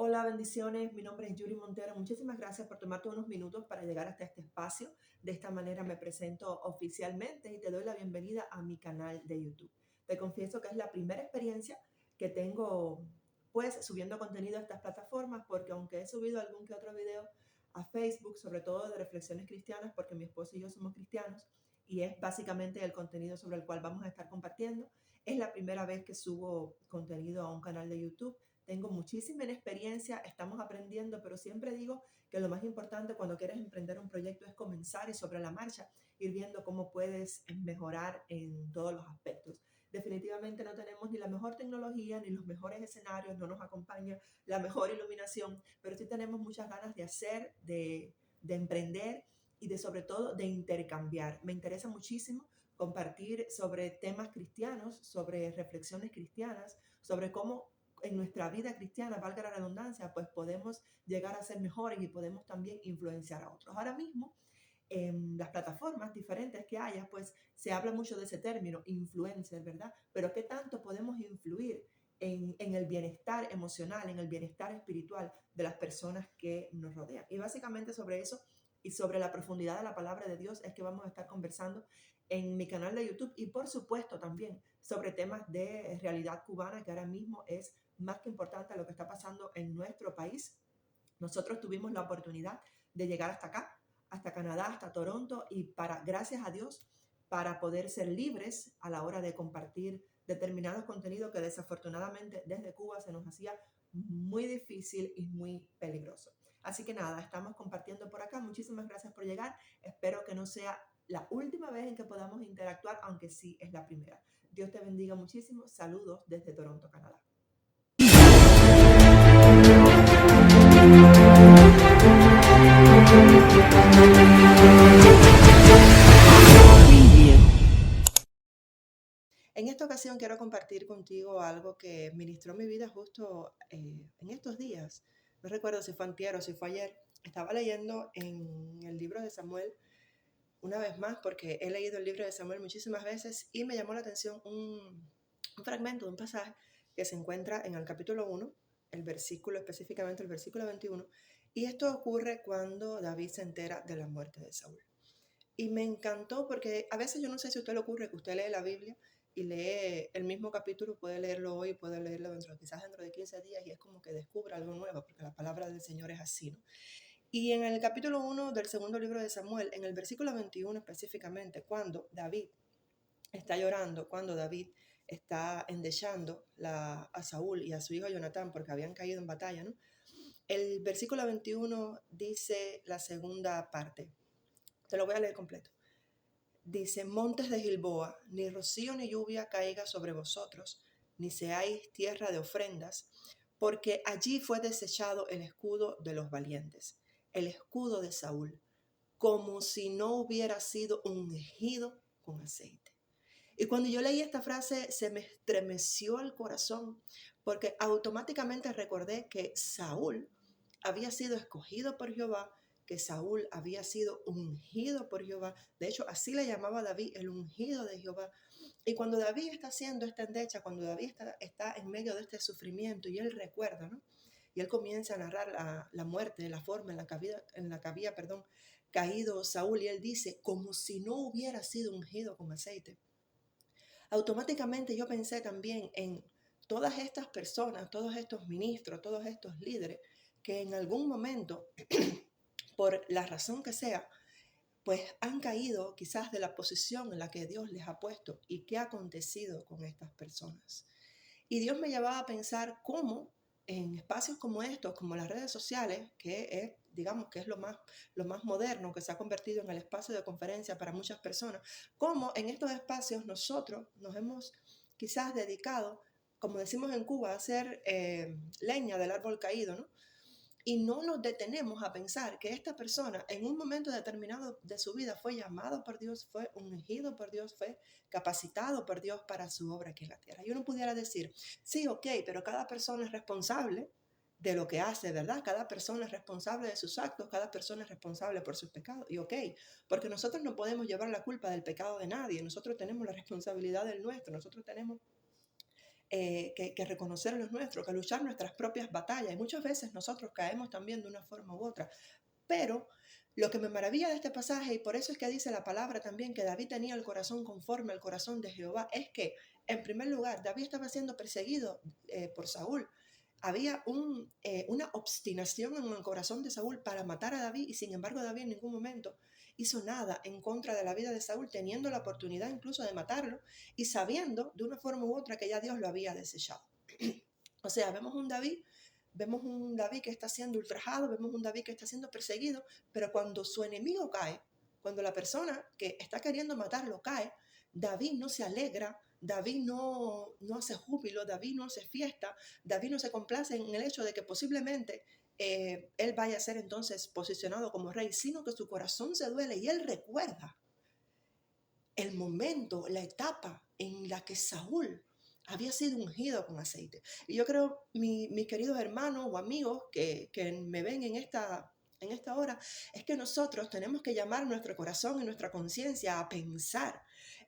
Hola, bendiciones. Mi nombre es Yuri Montero. Muchísimas gracias por tomarte unos minutos para llegar hasta este espacio. De esta manera me presento oficialmente y te doy la bienvenida a mi canal de YouTube. Te confieso que es la primera experiencia que tengo, pues, subiendo contenido a estas plataformas, porque aunque he subido algún que otro video a Facebook, sobre todo de reflexiones cristianas, porque mi esposo y yo somos cristianos, y es básicamente el contenido sobre el cual vamos a estar compartiendo, es la primera vez que subo contenido a un canal de YouTube. Tengo muchísima experiencia, estamos aprendiendo, pero siempre digo que lo más importante cuando quieres emprender un proyecto es comenzar y sobre la marcha ir viendo cómo puedes mejorar en todos los aspectos. Definitivamente no tenemos ni la mejor tecnología, ni los mejores escenarios, no nos acompaña la mejor iluminación, pero sí tenemos muchas ganas de hacer, de emprender y de sobre todo de intercambiar. Me interesa muchísimo compartir sobre temas cristianos, sobre reflexiones cristianas, sobre cómo en nuestra vida cristiana, valga la redundancia, pues podemos llegar a ser mejores y podemos también influenciar a otros. Ahora mismo, en las plataformas diferentes que haya, pues se habla mucho de ese término, influencer, ¿verdad? Pero ¿qué tanto podemos influir en el bienestar emocional, en el bienestar espiritual de las personas que nos rodean? Y básicamente sobre eso y sobre la profundidad de la palabra de Dios es que vamos a estar conversando en mi canal de YouTube y por supuesto también sobre temas de realidad cubana que ahora mismo es más que importante a lo que está pasando en nuestro país. Nosotros tuvimos la oportunidad de llegar hasta acá, hasta Canadá, hasta Toronto, y gracias a Dios, para poder ser libres a la hora de compartir determinados contenidos que desafortunadamente desde Cuba se nos hacía muy difícil y muy peligroso. Así que nada, estamos compartiendo por acá. Muchísimas gracias por llegar. Espero que no sea la última vez en que podamos interactuar, aunque sí es la primera. Dios te bendiga muchísimo. Saludos desde Toronto, Canadá. En esta ocasión quiero compartir contigo algo que ministró mi vida justo en estos días. No recuerdo si fue antier o si fue ayer. Estaba leyendo en el libro de Samuel una vez más, porque he leído el libro de Samuel muchísimas veces y me llamó la atención un fragmento, un pasaje que se encuentra en el capítulo 1, el versículo, específicamente el versículo 21, y esto ocurre cuando David se entera de la muerte de Saúl. Y me encantó porque a veces yo no sé si a usted le ocurre que usted lee la Biblia y lee el mismo capítulo, puede leerlo hoy, puede leerlo quizás dentro de 15 días y es como que descubre algo nuevo, porque la palabra del Señor es así, ¿no? Y en el capítulo 1 del segundo libro de Samuel, en el versículo 21 específicamente, cuando David está llorando, cuando David está endechando a Saúl y a su hijo Jonatán porque habían caído en batalla, ¿no? El versículo 21 dice la segunda parte. Te lo voy a leer completo. Dice: montes de Gilboa, ni rocío ni lluvia caiga sobre vosotros, ni seáis tierra de ofrendas, porque allí fue desechado el escudo de los valientes, el escudo de Saúl, como si no hubiera sido ungido con aceite. Y cuando yo leí esta frase se me estremeció el corazón, porque automáticamente recordé que Saúl había sido escogido por Jehová, que Saúl había sido ungido por Jehová. De hecho, así le llamaba David, el ungido de Jehová. Y cuando David está haciendo esta endecha, cuando David está en medio de este sufrimiento y él recuerda, ¿no? Y él comienza a narrar la muerte, la forma en la que había caído Saúl, y él dice, como si no hubiera sido ungido con aceite. Automáticamente yo pensé también en todas estas personas, todos estos ministros, todos estos líderes que en algún momento, por la razón que sea, pues han caído quizás de la posición en la que Dios les ha puesto y qué ha acontecido con estas personas. Y Dios me llevaba a pensar cómo en espacios como estos, como las redes sociales, que es, digamos que es lo más moderno, que se ha convertido en el espacio de conferencia para muchas personas, cómo en estos espacios nosotros nos hemos quizás dedicado, como decimos en Cuba, a hacer leña del árbol caído, ¿no? Y no nos detenemos a pensar que esta persona en un momento determinado de su vida fue llamado por Dios, fue ungido por Dios, fue capacitado por Dios para su obra aquí en la tierra. Y uno pudiera decir, sí, ok, pero cada persona es responsable de lo que hace, ¿verdad? Cada persona es responsable de sus actos, cada persona es responsable por sus pecados. Y ok, porque nosotros no podemos llevar la culpa del pecado de nadie, nosotros tenemos la responsabilidad del nuestro, nosotros tenemos que reconocer los nuestros, que luchar nuestras propias batallas. Y muchas veces nosotros caemos también de una forma u otra. Pero lo que me maravilla de este pasaje, y por eso es que dice la palabra también que David tenía el corazón conforme al corazón de Jehová, es que, en primer lugar, David estaba siendo perseguido por Saúl. Había una obstinación en el corazón de Saúl para matar a David, y sin embargo David en ningún momento hizo nada en contra de la vida de Saúl, teniendo la oportunidad incluso de matarlo y sabiendo de una forma u otra que ya Dios lo había desechado. O sea, vemos un David que está siendo ultrajado, vemos un David que está siendo perseguido, pero cuando su enemigo cae, cuando la persona que está queriendo matarlo cae, David no se alegra, David no hace júbilo, David no hace fiesta, David no se complace en el hecho de que posiblemente él vaya a ser entonces posicionado como rey, sino que su corazón se duele y él recuerda el momento, la etapa en la que Saúl había sido ungido con aceite. Y yo creo, mis queridos hermanos o amigos que me ven en esta hora, es que nosotros tenemos que llamar nuestro corazón y nuestra conciencia a pensar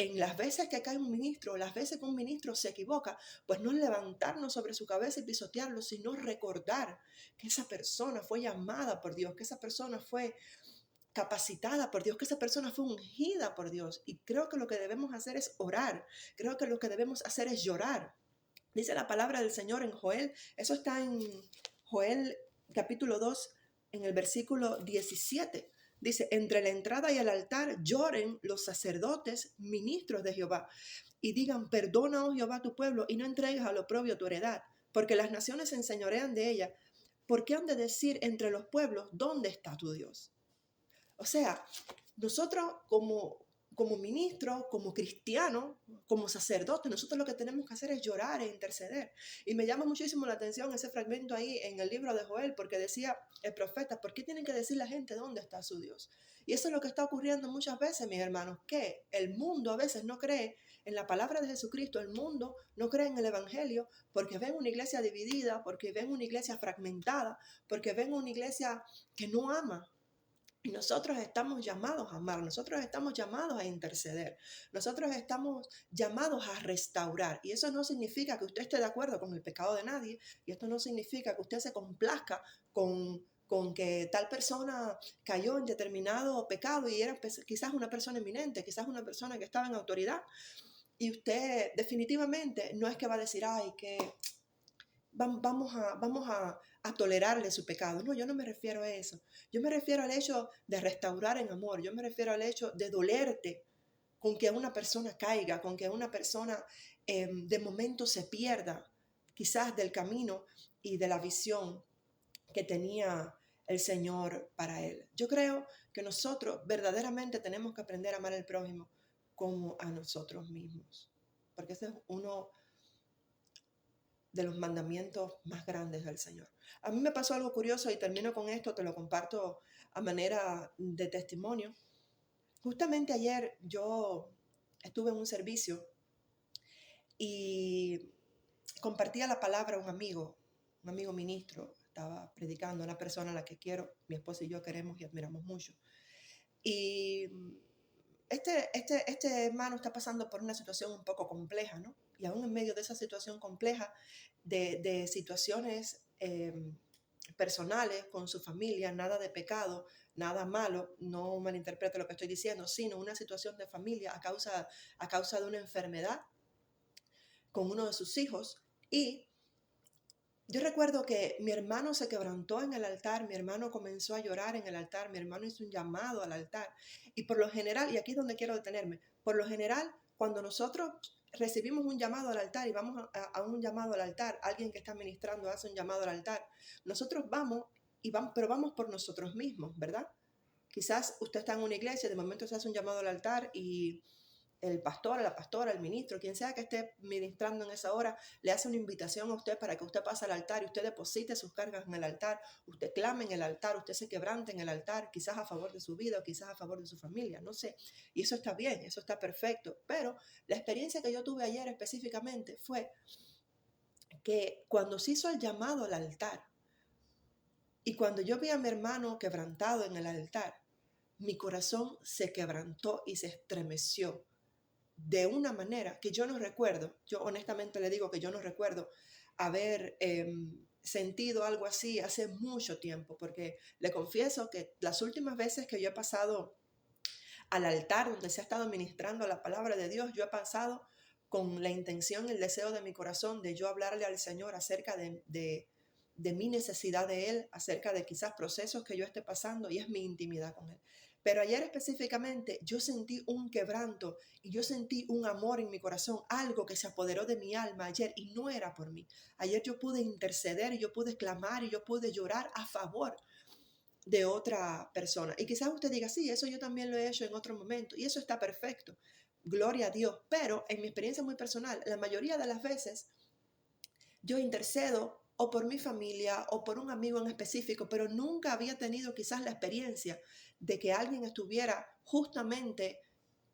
en las veces que cae un ministro, las veces que un ministro se equivoca, pues no levantarnos sobre su cabeza y pisotearlo, sino recordar que esa persona fue llamada por Dios, que esa persona fue capacitada por Dios, que esa persona fue ungida por Dios. Y creo que lo que debemos hacer es orar. Creo que lo que debemos hacer es llorar. Dice la palabra del Señor en Joel, eso está en Joel capítulo 2, en el versículo 17. Dice, entre la entrada y el altar lloren los sacerdotes, ministros de Jehová, y digan, perdona, oh Jehová, tu pueblo, y no entregues a lo oprobio tu heredad, porque las naciones se enseñorean de ella. ¿Por qué han de decir entre los pueblos, dónde está tu Dios? O sea, nosotros como ministros, como cristianos, como sacerdotes, nosotros lo que tenemos que hacer es llorar e interceder. Y me llama muchísimo la atención ese fragmento ahí en el libro de Joel, porque decía el profeta, ¿por qué tienen que decir la gente dónde está su Dios? Y eso es lo que está ocurriendo muchas veces, mis hermanos, que el mundo a veces no cree en la palabra de Jesucristo, el mundo no cree en el Evangelio porque ven una iglesia dividida, porque ven una iglesia fragmentada, porque ven una iglesia que no ama. Y nosotros estamos llamados a amar, nosotros estamos llamados a interceder, nosotros estamos llamados a restaurar. Y eso no significa que usted esté de acuerdo con el pecado de nadie, y esto no significa que usted se complazca con que tal persona cayó en determinado pecado y era quizás una persona eminente, quizás una persona que estaba en autoridad. Y usted definitivamente no es que va a decir, ay, que vamos a tolerarle su pecado. No, yo no me refiero a eso. Yo me refiero al hecho de restaurar en amor. Yo me refiero al hecho de dolerte con que una persona caiga, con que una persona de momento se pierda quizás del camino y de la visión que tenía el Señor para él. Yo creo que nosotros verdaderamente tenemos que aprender a amar al prójimo como a nosotros mismos, porque ese es uno de los mandamientos más grandes del Señor. A mí me pasó algo curioso y termino con esto, te lo comparto a manera de testimonio. Justamente ayer yo estuve en un servicio y compartía la palabra a un amigo ministro, estaba predicando, una persona a la que quiero, mi esposa y yo queremos y admiramos mucho. Y este hermano está pasando por una situación un poco compleja, ¿no? Y aún en medio de esa situación compleja, de situaciones personales con su familia, nada de pecado, nada malo, no malinterprete lo que estoy diciendo, sino una situación de familia a causa de una enfermedad con uno de sus hijos. Y yo recuerdo que mi hermano se quebrantó en el altar, mi hermano comenzó a llorar en el altar, mi hermano hizo un llamado al altar. Y por lo general, y aquí es donde quiero detenerme, por lo general, cuando nosotros recibimos un llamado al altar y vamos a un llamado al altar, alguien que está ministrando hace un llamado al altar, nosotros vamos, pero vamos por nosotros mismos, ¿verdad? Quizás usted está en una iglesia, de momento se hace un llamado al altar y el pastor, la pastora, el ministro, quien sea que esté ministrando en esa hora, le hace una invitación a usted para que usted pase al altar y usted deposite sus cargas en el altar, usted clame en el altar, usted se quebrante en el altar, quizás a favor de su vida o quizás a favor de su familia, no sé. Y eso está bien, eso está perfecto. Pero la experiencia que yo tuve ayer específicamente fue que cuando se hizo el llamado al altar y cuando yo vi a mi hermano quebrantado en el altar, mi corazón se quebrantó y se estremeció de una manera que yo no recuerdo. Yo honestamente le digo que yo no recuerdo haber sentido algo así hace mucho tiempo, porque le confieso que las últimas veces que yo he pasado al altar donde se ha estado ministrando la palabra de Dios, yo he pasado con la intención, el deseo de mi corazón de yo hablarle al Señor acerca de mi necesidad de Él, acerca de quizás procesos que yo esté pasando, y es mi intimidad con Él. Pero ayer específicamente yo sentí un quebranto y yo sentí un amor en mi corazón, algo que se apoderó de mi alma ayer y no era por mí. Ayer yo pude interceder y yo pude clamar y yo pude llorar a favor de otra persona. Y quizás usted diga, sí, eso yo también lo he hecho en otro momento y eso está perfecto. Gloria a Dios. Pero en mi experiencia muy personal, la mayoría de las veces yo intercedo o por mi familia o por un amigo en específico, pero nunca había tenido quizás la experiencia de que alguien estuviera justamente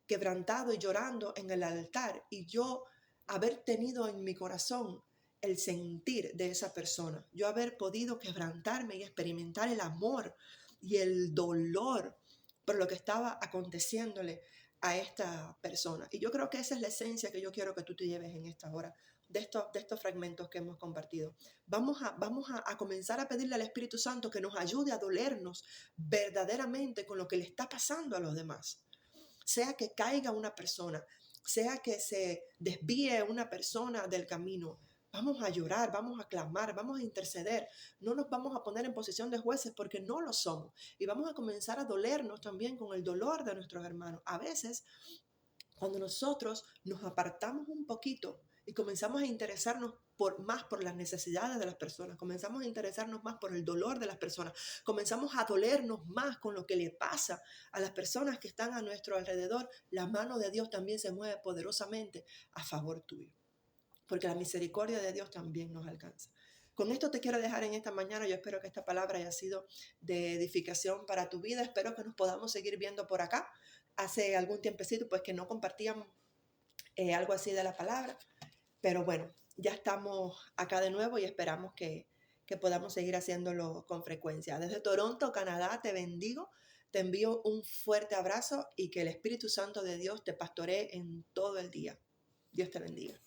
quebrantado y llorando en el altar y yo haber tenido en mi corazón el sentir de esa persona, yo haber podido quebrantarme y experimentar el amor y el dolor por lo que estaba aconteciéndole a esta persona. Y yo creo que esa es la esencia que yo quiero que tú te lleves en esta hora, de estos fragmentos que hemos compartido. Vamos a comenzar a pedirle al Espíritu Santo que nos ayude a dolernos verdaderamente con lo que le está pasando a los demás. Sea que caiga una persona, sea que se desvíe una persona del camino, vamos a llorar, vamos a clamar, vamos a interceder. No nos vamos a poner en posición de jueces porque no lo somos. Y vamos a comenzar a dolernos también con el dolor de nuestros hermanos. A veces, cuando nosotros nos apartamos un poquito y comenzamos a interesarnos más por las necesidades de las personas, comenzamos a interesarnos más por el dolor de las personas, comenzamos a dolernos más con lo que le pasa a las personas que están a nuestro alrededor, la mano de Dios también se mueve poderosamente a favor tuyo, porque la misericordia de Dios también nos alcanza. Con esto te quiero dejar en esta mañana. Yo espero que esta palabra haya sido de edificación para tu vida. Espero que nos podamos seguir viendo por acá. Hace algún tiempecito pues que no compartíamos algo así de la palabra, pero bueno, ya estamos acá de nuevo y esperamos que podamos seguir haciéndolo con frecuencia. Desde Toronto, Canadá, te bendigo, te envío un fuerte abrazo y que el Espíritu Santo de Dios te pastoree en todo el día. Dios te bendiga.